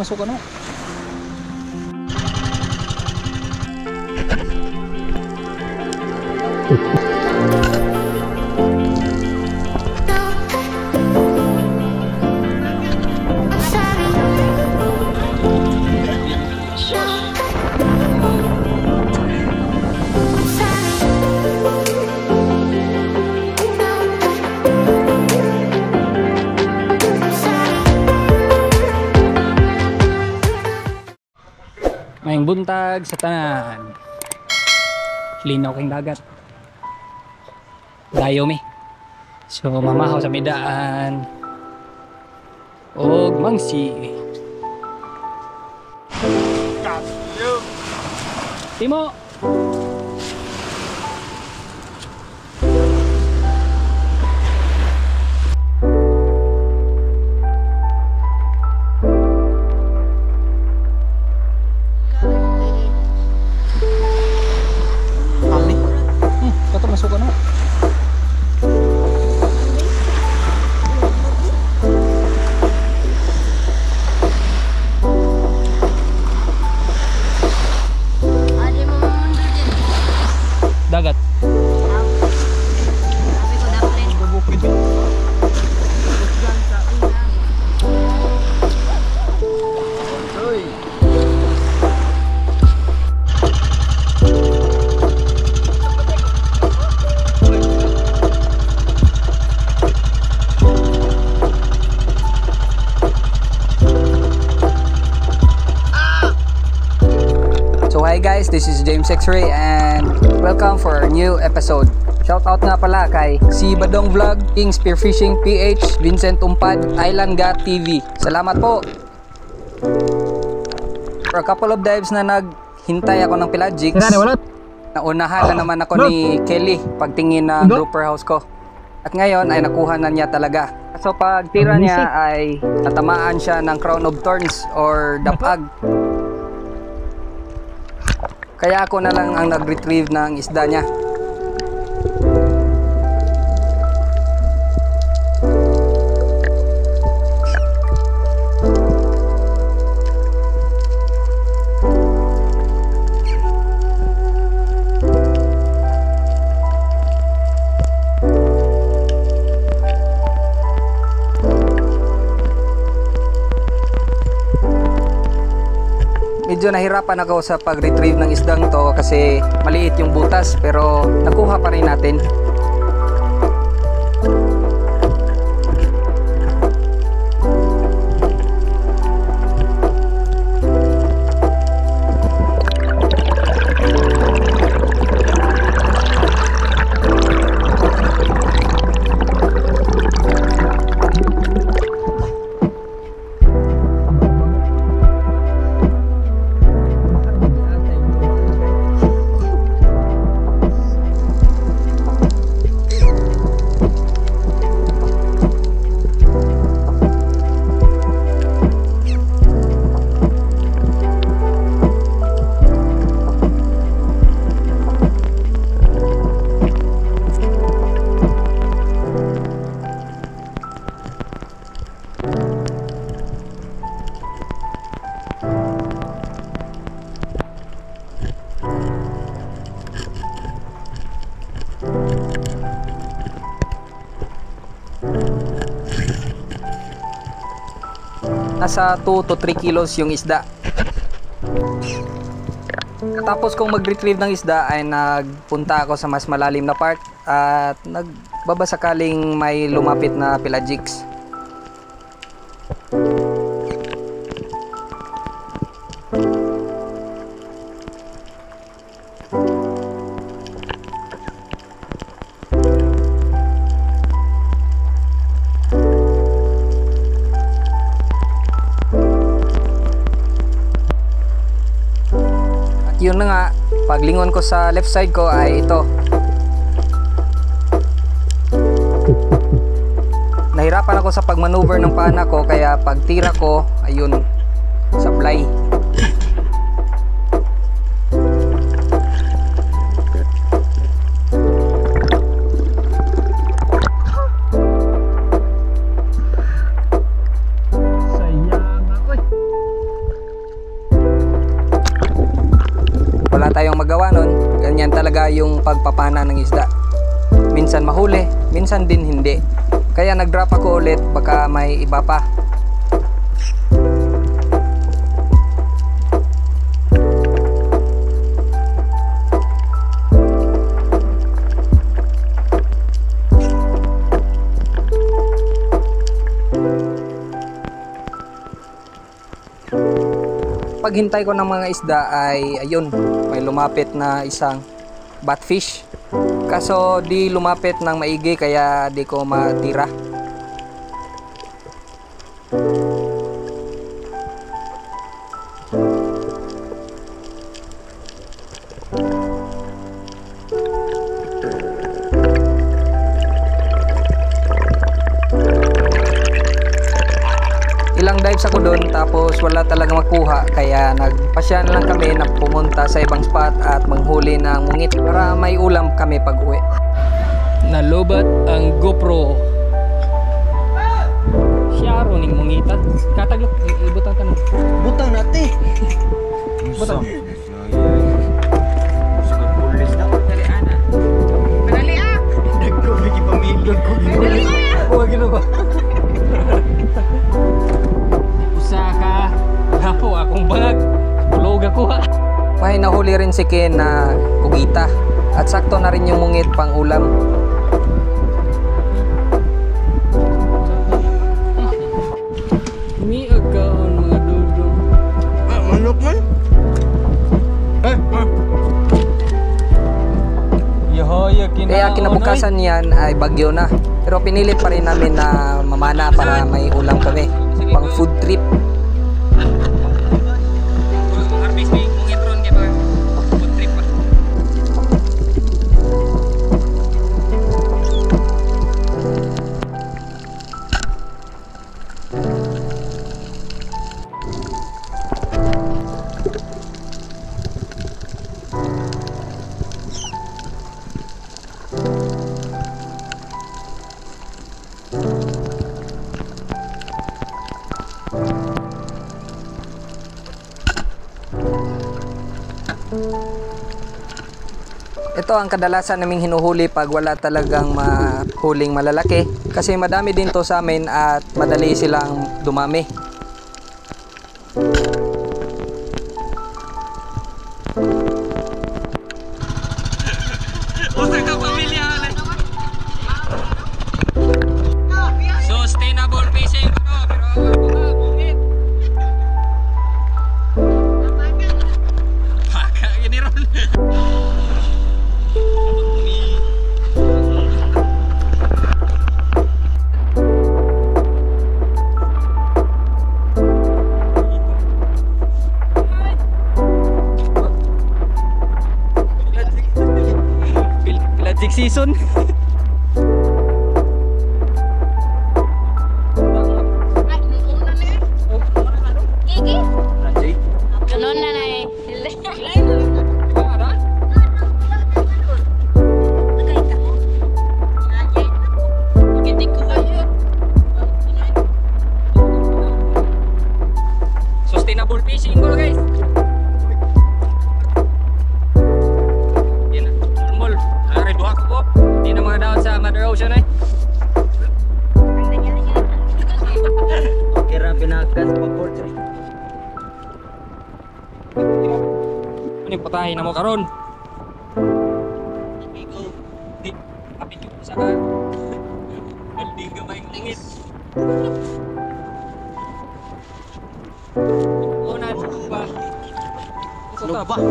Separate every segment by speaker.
Speaker 1: masuk ano. Mayang buntag sa tanan. Linaw kang dagat. Dayo mi. So mamahaw sa midaan. Og mangsi. Timo. Masuk ano? Dagat. Hi guys, this is James X-Ray and welcome for our new episode. Shoutout nga pala kay si Badong Vlog, King Spearfishing PH, Vincent Umpad, Island Gat TV. Salamat po! For a couple of dives na naghintay ako ng pelagics, naunahan na naman ako ni Kelly pagtingin ng grouper house ko. At ngayon ay nakuha na niya talaga. So pag tira niya ay natamaan siya ng crown of thorns or dapag. Kaya ako na lang ang nag-retrieve ng isda niya. Medyo nahirapan ako sa pag-retrieve ng isdang to kasi maliit yung butas, pero nakuha pa rin natin. Nasa 2 to 3 kilos yung isda. Tapos kung mag-retrieve ng isda ay nagpunta ako sa mas malalim na part at nagbabasakaling may lumapit na pelagics. Yun na nga, paglingon ko sa left side ko ay ito. Nahirapan ako sa pagmaneuver ng pana ko, kaya pagtira ko, ayun, supply. wala tayong magawa nun. Ganyan talaga yung pagpapana ng isda. Minsan mahuli, minsan din hindi. Kaya nag-drop ako ulit, baka may iba pa. Paghintay ko ng mga isda ay ayun, may lumapit na isang batfish. Kaso di lumapit ng maigi kaya di ko matira. Ilang dives ako doon tapos wala talaga makuha kaya nagpasya na lang kami na pumunta sa ibang spot at manghuli ng mungit para may ulam kami pag uwi. Nalubat ang GoPro. Siya ning mungitan. Kataglok ibutang ka na.
Speaker 2: Butang natin.
Speaker 1: Butang.
Speaker 2: Pulis na. Dali ana. Dali ah. Dagko bigi pamilya ko. Dali ah. Huwag na ba?
Speaker 1: Usaka. Hapo akong bag. Bulog ako ha. May nahuli rin si Ken na kugita at sakto na rin yung mungit pang ulam. Ni agaon mga dudong.
Speaker 2: Manok man?
Speaker 1: Kaya kinabukasan niyan ay bagyo na. Pero pinilit pa rin namin na mamana para may ulam kami. Pang food trip. Ito ang kadalasan naming hinuhuli pag wala talagang mahuling malalaki kasi madami din to sa amin at madali silang dumami. Sustainable fishing pero bungit. Baka gini ron. Pelagic season. Sustainable fishing bro guys. Yan na, normal. Ari duha ko po. Di na mga daon sa Mother Ocean ay.
Speaker 2: Kira pinakas pa port.
Speaker 1: Ano yung patahin na mo karon? Di, kapit yung sa ka. Hindi gamay ngingit.
Speaker 2: Lupa.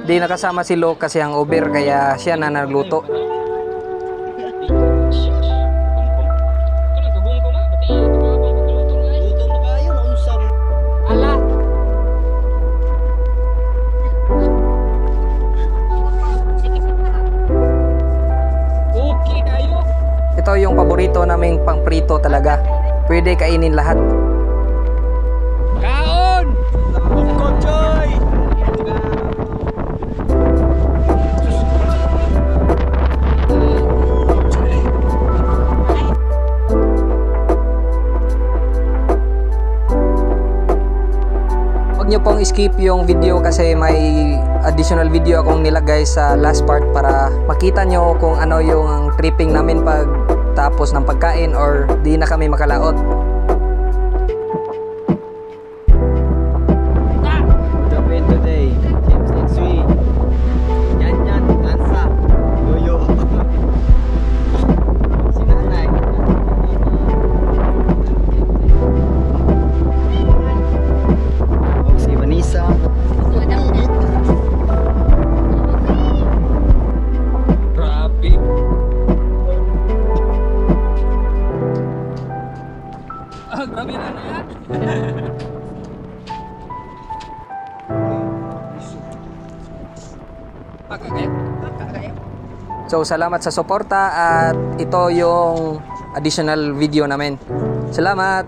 Speaker 1: Di nakasama si Lo kasi ang over kaya siya na nagluto.
Speaker 2: Luto na kayo na unsang.
Speaker 1: Ala. Okay kayo. Ito yung paborito naming pangprito talaga. Pwede kainin lahat. Kaon!
Speaker 2: Bukod joy.
Speaker 1: Huwag nyo pong skip yung video kasi may additional video akong nilagay sa last part para makita nyo kung ano yung tripping namin pag tapos ng pagkain or di na kami makalaot.
Speaker 3: Jump in today. James next week. Yan, Gansa. Yoyo. Si Nanay. Oh, si Vanessa.
Speaker 1: Traffic. Grabe na yan. So salamat sa suporta at ito yung additional video namin. Salamat!